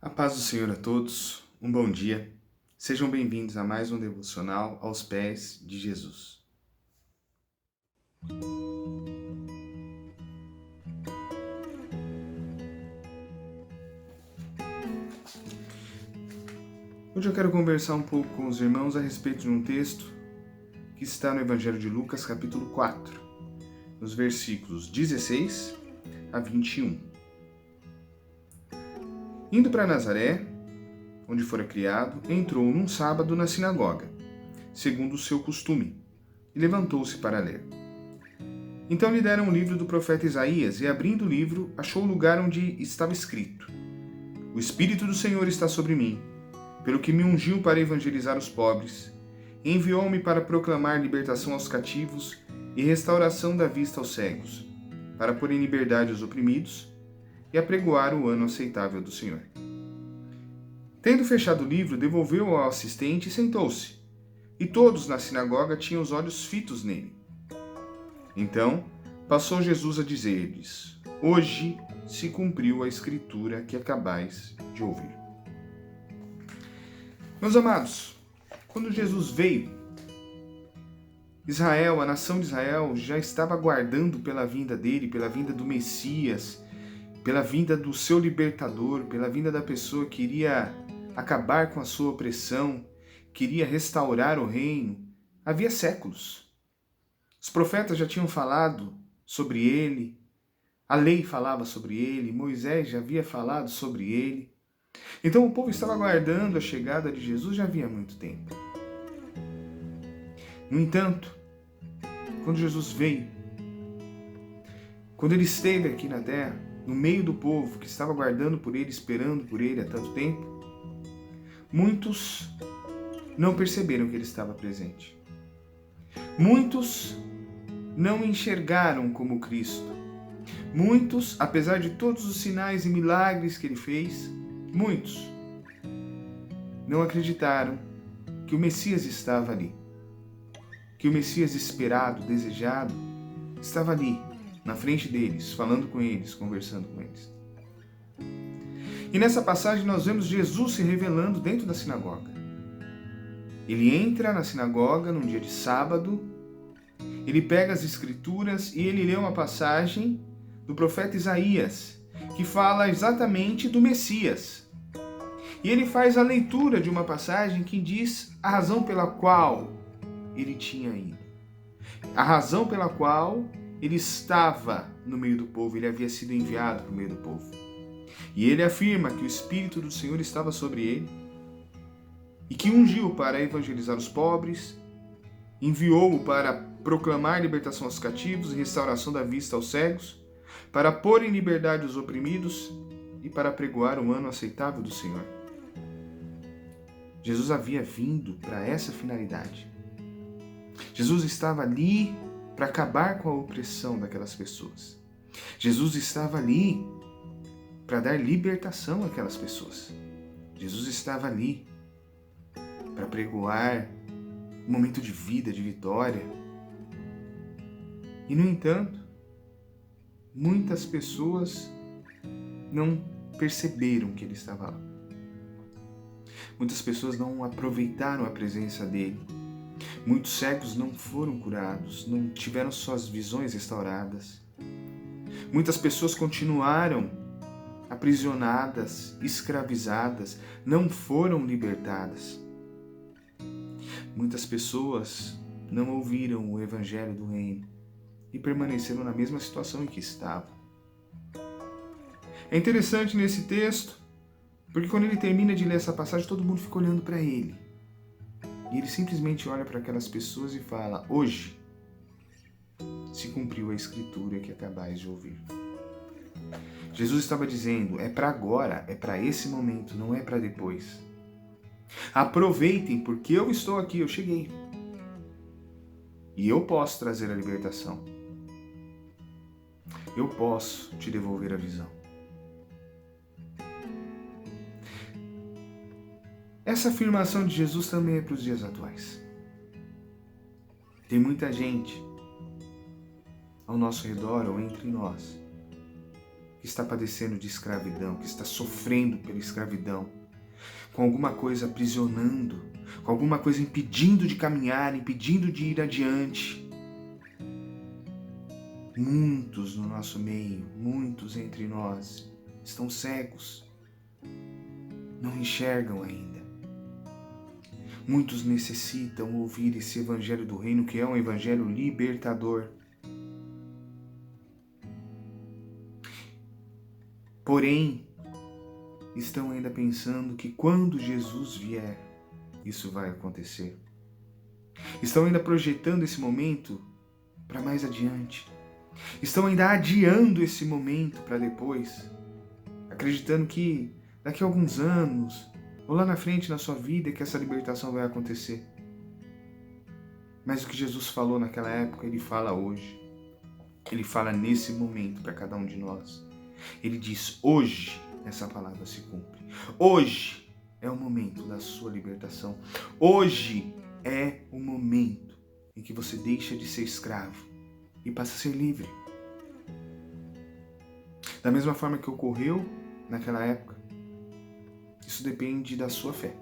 A paz do Senhor a todos, um bom dia. Sejam bem-vindos a mais um devocional aos pés de Jesus. Hoje eu quero conversar um pouco com os irmãos a respeito de um texto que está no Evangelho de Lucas, capítulo 4, nos versículos 16 a 21. Indo para Nazaré, onde fora criado, entrou num sábado na sinagoga, segundo o seu costume, e levantou-se para ler. Então lhe deram o livro do profeta Isaías, e abrindo o livro, achou o lugar onde estava escrito: O Espírito do Senhor está sobre mim, pelo que me ungiu para evangelizar os pobres, e enviou-me para proclamar libertação aos cativos e restauração da vista aos cegos, para pôr em liberdade os oprimidos e apregoar o ano aceitável do Senhor. Tendo fechado o livro, devolveu-o ao assistente e sentou-se. E todos na sinagoga tinham os olhos fitos nele. Então passou Jesus a dizer-lhes: Hoje se cumpriu a escritura que acabais de ouvir. Meus amados, quando Jesus veio, Israel, a nação de Israel, já estava aguardando pela vinda dele, pela vinda do Messias, pela vinda do seu libertador, pela vinda da pessoa que iria acabar com a sua opressão, queria restaurar o reino. Havia séculos. Os profetas já tinham falado sobre ele, a lei falava sobre ele, Moisés já havia falado sobre ele. Então o povo estava aguardando a chegada de Jesus já havia muito tempo. No entanto, quando Jesus veio, quando ele esteve aqui na terra, no meio do povo que estava aguardando por ele, esperando por ele há tanto tempo, muitos não perceberam que ele estava presente. Muitos não enxergaram como Cristo. Muitos, apesar de todos os sinais e milagres que ele fez, muitos não acreditaram que o Messias estava ali. Que o Messias esperado, desejado, estava ali, na frente deles, falando com eles, conversando com eles. E nessa passagem nós vemos Jesus se revelando dentro da sinagoga. Ele entra na sinagoga num dia de sábado, ele pega as escrituras e ele lê uma passagem do profeta Isaías, que fala exatamente do Messias. E ele faz a leitura de uma passagem que diz a razão pela qual ele tinha ido. A razão pela qual ele estava no meio do povo, ele havia sido enviado para o meio do povo. E ele afirma que o Espírito do Senhor estava sobre ele e que ungiu para evangelizar os pobres, enviou-o para proclamar libertação aos cativos e restauração da vista aos cegos, para pôr em liberdade os oprimidos e para pregoar o ano aceitável do Senhor. Jesus havia vindo para essa finalidade. Jesus estava ali para acabar com a opressão daquelas pessoas. Jesus estava ali para dar libertação àquelas pessoas. Jesus estava ali para pregoar um momento de vida, de vitória. E, no entanto, muitas pessoas não perceberam que ele estava lá. Muitas pessoas não aproveitaram a presença dele. Muitos cegos não foram curados, não tiveram suas visões restauradas. Muitas pessoas continuaram aprisionadas, escravizadas, não foram libertadas. Muitas pessoas não ouviram o evangelho do reino e permaneceram na mesma situação em que estavam. É interessante nesse texto, porque quando ele termina de ler essa passagem, todo mundo fica olhando para ele. E ele simplesmente olha para aquelas pessoas e fala: Hoje se cumpriu a escritura que acabais de ouvir. Jesus estava dizendo: é para agora, é para esse momento, não é para depois. Aproveitem, porque eu estou aqui, eu cheguei. E eu posso trazer a libertação. Eu posso te devolver a visão. Essa afirmação de Jesus também é para os dias atuais. Tem muita gente ao nosso redor ou entre nós que está padecendo de escravidão, que está sofrendo pela escravidão, com alguma coisa aprisionando, com alguma coisa impedindo de caminhar, impedindo de ir adiante. Muitos no nosso meio, muitos entre nós estão cegos, não enxergam ainda. Muitos necessitam ouvir esse evangelho do reino, que é um evangelho libertador. Porém, estão ainda pensando que quando Jesus vier, isso vai acontecer. Estão ainda projetando esse momento para mais adiante. Estão ainda adiando esse momento para depois, acreditando que daqui a alguns anos, ou lá na frente na sua vida, que essa libertação vai acontecer. Mas o que Jesus falou naquela época, Ele fala hoje. Ele fala nesse momento para cada um de nós. Ele diz, hoje essa palavra se cumpre. Hoje é o momento da sua libertação. Hoje é o momento em que você deixa de ser escravo e passa a ser livre. Da mesma forma que ocorreu naquela época, isso depende da sua fé.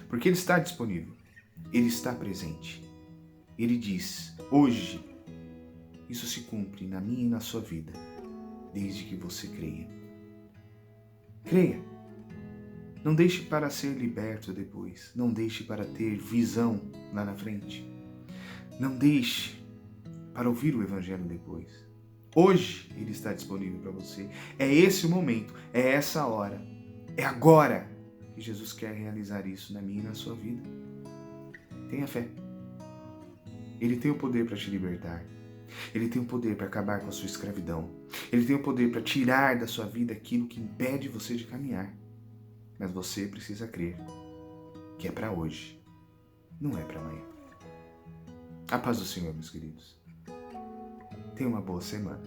Porque Ele está disponível. Ele está presente. Ele diz, hoje, isso se cumpre na minha e na sua vida, desde que você creia. Creia. Não deixe para ser liberto depois. Não deixe para ter visão lá na frente. Não deixe para ouvir o evangelho depois. Hoje Ele está disponível para você. É esse o momento, é essa hora, é agora que Jesus quer realizar isso na minha e na sua vida. Tenha fé. Ele tem o poder para te libertar. Ele tem o poder para acabar com a sua escravidão. Ele tem o poder para tirar da sua vida aquilo que impede você de caminhar. Mas você precisa crer que é para hoje, não é para amanhã. A paz do Senhor, meus queridos. Tenha uma boa semana.